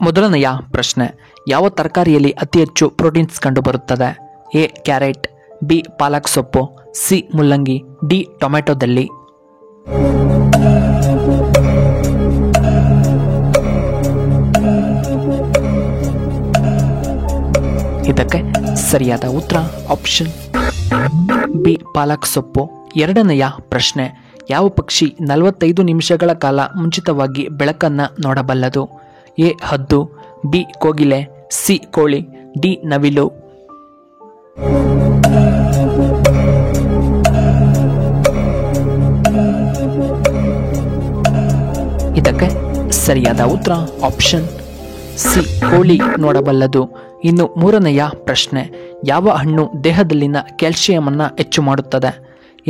ಮೊದಲನೆಯ ಪ್ರಶ್ನೆ, ಯಾವ ತರಕಾರಿಯಲ್ಲಿ ಅತಿ ಹೆಚ್ಚು ಪ್ರೋಟೀನ್ಸ್ ಕಂಡುಬರುತ್ತದೆ? ಎ ಕ್ಯಾರೆಟ್, ಬಿ ಪಾಲಕ್ ಸೊಪ್ಪು, ಸಿ ಮುಲ್ಲಂಗಿ, ಡಿ ಟೊಮೆಟೊದಲ್ಲಿ. ಇದಕ್ಕೆ ಸರಿಯಾದ ಉತ್ತರ ಆಪ್ಷನ್ ಬಿ ಪಾಲಕ್ ಸೊಪ್ಪು. ಎರಡನೆಯ ಪ್ರಶ್ನೆ, ಯಾವ ಪಕ್ಷಿ 45 ನಿಮಿಷಗಳ ಕಾಲ ಮುಂಚಿತವಾಗಿ ಬೆಳಕನ್ನು ನೋಡಬಲ್ಲದು? ಎ ಹದ್ದು, ಬಿ ಕೋಗಿಲೆ, ಸಿ ಕೋಳಿ, ಡಿ ನವಿಲು. ಇದಕ್ಕೆ ಸರಿಯಾದ ಉತ್ತರ ಆಪ್ಷನ್ ಸಿ ಕೋಳಿ ನೋಡಬಲ್ಲದು. ಇನ್ನು ಮೂರನೆಯ ಪ್ರಶ್ನೆ, ಯಾವ ಹಣ್ಣು ದೇಹದಲ್ಲಿನ ಕ್ಯಾಲ್ಸಿಯಂ ಅನ್ನು ಹೆಚ್ಚು ಮಾಡುತ್ತದೆ?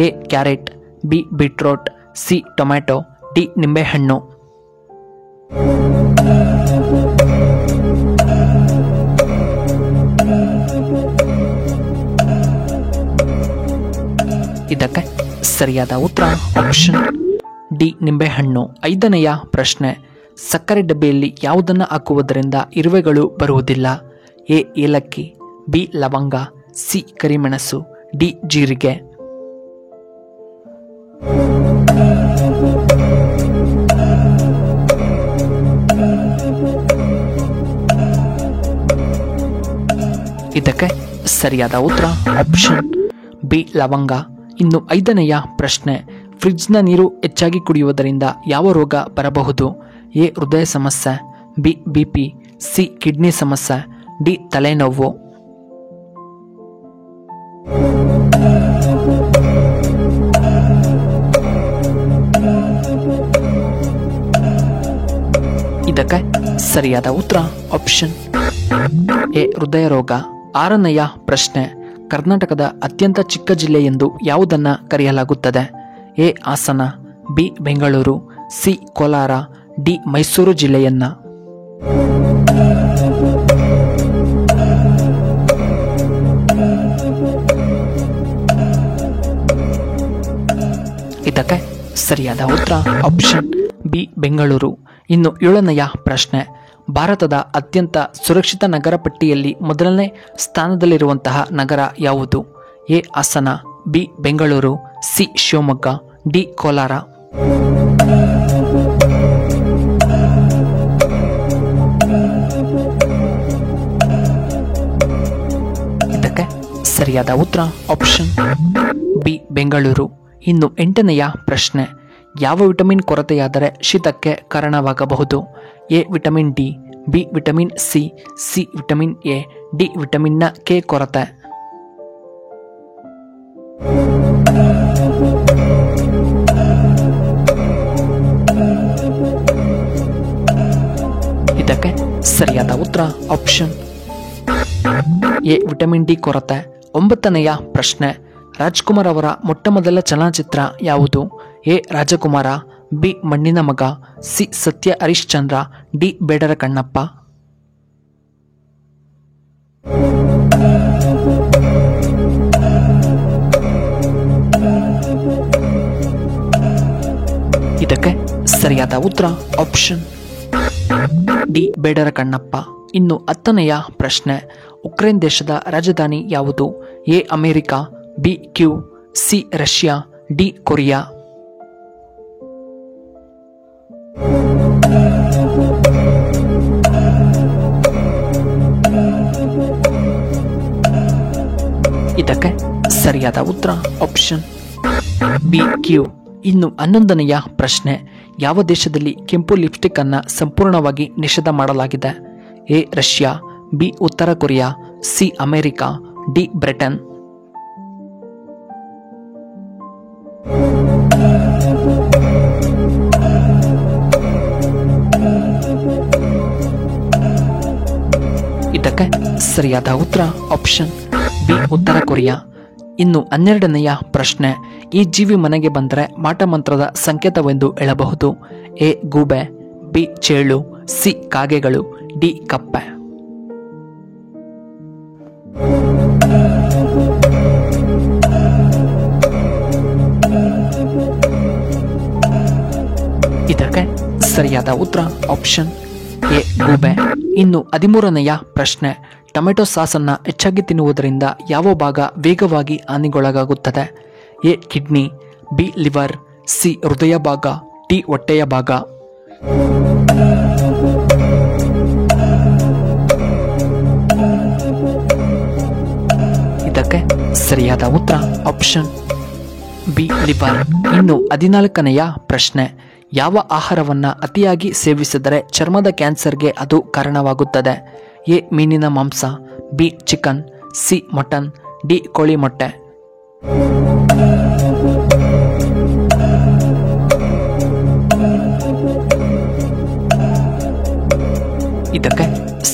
A carrot, B beetroot, C tomato, D ನಿಂಬೆಹಣ್ಣು. ಇದಕ್ಕೆ ಸರಿಯಾದ ಉತ್ತರ ಆಪ್ಷನ್ ಡಿ ನಿಂಬೆಹಣ್ಣು. ಐದನೆಯ ಪ್ರಶ್ನೆ, ಸಕ್ಕರೆ ಡಬ್ಬಿಯಲ್ಲಿ ಯಾವುದನ್ನು ಹಾಕುವುದರಿಂದ ಇರುವೆಗಳು ಬರುವುದಿಲ್ಲ? ಎ ಏಲಕ್ಕಿ, ಬಿ ಲವಂಗ, ಸಿ ಕರಿಮೆಣಸು, ಡಿ ಜೀರಿಗೆ. ಇದಕ್ಕೆ ಸರಿಯಾದ ಉತ್ತರ ಆಪ್ಷನ್ ಬಿ ಲವಂಗ. ಇನ್ನು ಐದನೆಯ ಪ್ರಶ್ನೆ, ಫ್ರಿಡ್ಜ್ನ ನೀರು ಹೆಚ್ಚಾಗಿ ಕುಡಿಯುವುದರಿಂದ ಯಾವ ರೋಗ ಬರಬಹುದು? ಎ ಹೃದಯ ಸಮಸ್ಯೆ, ಬಿ ಬಿಪಿ, ಸಿ ಕಿಡ್ನಿ ಸಮಸ್ಯೆ, ಡಿ ತಲೆನೋವು. ಇದಕ್ಕೆ ಸರಿಯಾದ ಉತ್ತರ ಆಪ್ಷನ್ ಎ ಹೃದಯ ರೋಗ. ಆರನೆಯ ಪ್ರಶ್ನೆ, ಕರ್ನಾಟಕದ ಅತ್ಯಂತ ಚಿಕ್ಕ ಜಿಲ್ಲೆ ಎಂದು ಯಾವುದನ್ನು ಕರೆಯಲಾಗುತ್ತದೆ? A Hassan, B Bengaluru, C Kolar, D Mysuru ಜಿಲ್ಲೆಯನ್ನ. ಇದಕ್ಕೆ ಸರಿಯಾದ ಉತ್ತರ ಆಪ್ಷನ್ ಬಿ ಬೆಂಗಳೂರು. ಇನ್ನು ಏಳನೆಯ ಪ್ರಶ್ನೆ, ಭಾರತದ ಅತ್ಯಂತ ಸುರಕ್ಷಿತ ನಗರ ಪಟ್ಟಿಯಲ್ಲಿ ಮೊದಲನೇ ಸ್ಥಾನದಲ್ಲಿರುವಂತಹ ನಗರ ಯಾವುದು? A Hassan, B Bengaluru, C Shivamogga, D Kolar. ಇದಕ್ಕೆ ಸರಿಯಾದ ಉತ್ತರ ಆಪ್ಷನ್ ಬಿ ಬೆಂಗಳೂರು. ಇನ್ನು ಎಂಟನೆಯ ಪ್ರಶ್ನೆ, ಯಾವ ವಿಟಮಿನ್ ಕೊರತೆಯಾದರೆ ಶೀತಕ್ಕೆ ಕಾರಣವಾಗಬಹುದು? A vitamin D, B vitamin C, C vitamin A, D ವಿಟಮಿನ್ನ ಕೆ ಕೊರತೆ. ಇದಕ್ಕೆ ಸರಿಯಾದ ಉತ್ತರ ಆಪ್ಷನ್ ಎ ವಿಟಮಿನ್ ಡಿ ಕೊರತೆ. ಒಂಬತ್ತನೆಯ ಪ್ರಶ್ನೆ, ರಾಜ್ಕುಮಾರ್ ಅವರ ಮೊಟ್ಟಮೊದಲ ಚಲನಚಿತ್ರ ಯಾವುದು? ಎ ರಾಜಕುಮಾರ, ಬಿ ಮಣ್ಣಿನ ಮಗ, ಸಿ ಸತ್ಯ ಹರಿಶ್ಚಂದ್ರ, ಡಿ ಬೇಡರ ಕಣ್ಣಪ್ಪ. ಇದಕ್ಕೆ ಸರಿಯಾದ ಉತ್ತರ ಆಪ್ಷನ್ ಡಿ ಬೇಡರ ಕಣ್ಣಪ್ಪ. ಇನ್ನು ಹತ್ತನೆಯ ಪ್ರಶ್ನೆ, ಉಕ್ರೇನ್ ದೇಶದ ರಾಜಧಾನಿ ಯಾವುದು? A America, B Kyiv, C Russia, D Korea. ಇದಕ್ಕೆ ಸರಿಯಾದ ಉತ್ತರ ಆಪ್ಷನ್ ಬಿ ಕ್ಯೂ. ಇನ್ನು 11ನೆಯ ಪ್ರಶ್ನೆ, ಯಾವ ದೇಶದಲ್ಲಿ ಕೆಂಪು ಲಿಪ್ಸ್ಟಿಕ್ ಅನ್ನು ಸಂಪೂರ್ಣವಾಗಿ ನಿಷೇಧ ಮಾಡಲಾಗಿದೆ? ಎ ರಷ್ಯಾ, ಬಿ ಉತ್ತರ Korea, C America, D Britain. ಇದಕ್ಕೆ ಸರಿಯಾದ ಉತ್ತರ ಆಪ್ಷನ್ ಬಿ ಉತ್ತರ ಕೊರಿಯಾ. ಇನ್ನು 12ನೆಯ ಪ್ರಶ್ನೆ, ಈ ಜೀವಿ ಮನೆಗೆ ಬಂದರೆ ಮಾಟಮಂತ್ರದ ಸಂಕೇತವೆಂದು ಹೇಳಬಹುದು? ಎ ಗೂಬೆ, ಬಿ ಚೇಳು, ಸಿ ಕಾಗೆಗಳು, ಡಿ ಕಪ್ಪೆ. ಇದಕ್ಕೆ ಸರಿಯಾದ ಉತ್ತರ ಆಪ್ಷನ್ ಎ ಗೂಬೆ. ಇನ್ನು 13ನೆಯ ಪ್ರಶ್ನೆ, ಟೊಮೆಟೊ ಸಾಸನ್ನು ಹೆಚ್ಚಾಗಿ ತಿನ್ನುವುದರಿಂದ ಯಾವ ಭಾಗ ವೇಗವಾಗಿ ಹಾನಿಗೊಳಗಾಗುತ್ತದೆ? A kidney, B liver, C ಹೃದಯ ಭಾಗ, ಡಿ ಹೊಟ್ಟೆಯ ಭಾಗ. ಇದಕ್ಕೆ ಸರಿಯಾದ ಉತ್ತರ ಆಪ್ಷನ್ ಬಿ ಲಿವರ್. ಇನ್ನು 14ನೆಯ ಪ್ರಶ್ನೆ, ಯಾವ ಆಹಾರವನ್ನು ಅತಿಯಾಗಿ ಸೇವಿಸಿದರೆ ಚರ್ಮದ ಕ್ಯಾನ್ಸರ್ಗೆ ಅದು ಕಾರಣವಾಗುತ್ತದೆ? ಎ ಮೀನಿನ ಮಾಂಸ, B chicken, C mutton, D ಕೋಳಿ ಮೊಟ್ಟೆ. ಇದಕ್ಕೆ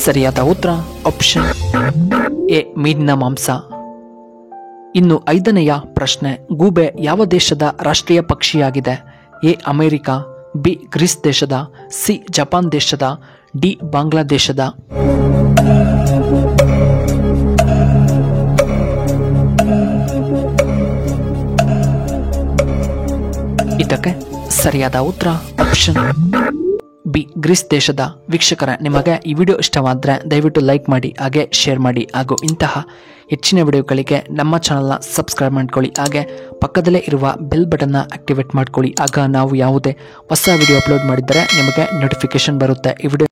ಸರಿಯಾದ ಉತ್ತರ ಆಪ್ಷನ್ ಎ ಮೀನಿನ ಮಾಂಸ. ಇನ್ನು 5ನೆಯ ಪ್ರಶ್ನೆ, ಗೂಬೆ ಯಾವ ದೇಶದ ರಾಷ್ಟ್ರೀಯ ಪಕ್ಷಿಯಾಗಿದೆ? ಎ ಅಮೆರಿಕ, ಬಿ ಗ್ರೀಸ್ ದೇಶದ, ಸಿ ಜಪಾನ್ ದೇಶದ, ಡಿ ಬಾಂಗ್ಲಾದೇಶದ. ಇದಕ್ಕೆ ಸರಿಯಾದ ಉತ್ತರ ಆಪ್ಷನ್ ಬಿ ಗ್ರೀಸ್ ದೇಶದ. ವೀಕ್ಷಕರ, ನಿಮಗೆ ಈ ವಿಡಿಯೋ ಇಷ್ಟವಾದರೆ ದಯವಿಟ್ಟು ಲೈಕ್ ಮಾಡಿ, ಹಾಗೆ ಶೇರ್ ಮಾಡಿ, ಹಾಗೂ ಇಂತಹ ಹೆಚ್ಚಿನ ವಿಡಿಯೋಗಳಿಗೆ ನಮ್ಮ ಚಾನಲ್ನ ಸಬ್ಸ್ಕ್ರೈಬ್ ಮಾಡ್ಕೊಳ್ಳಿ. ಹಾಗೆ ಪಕ್ಕದಲ್ಲೇ ಇರುವ ಬೆಲ್ ಬಟನ್ನ ಆಕ್ಟಿವೇಟ್ ಮಾಡ್ಕೊಳ್ಳಿ. ಆಗ ನಾವು ಯಾವುದೇ ಹೊಸ ವಿಡಿಯೋ ಅಪ್ಲೋಡ್ ಮಾಡಿದರೆ ನಿಮಗೆ ನೋಟಿಫಿಕೇಶನ್ ಬರುತ್ತೆ. ಈ ವಿಡಿಯೋ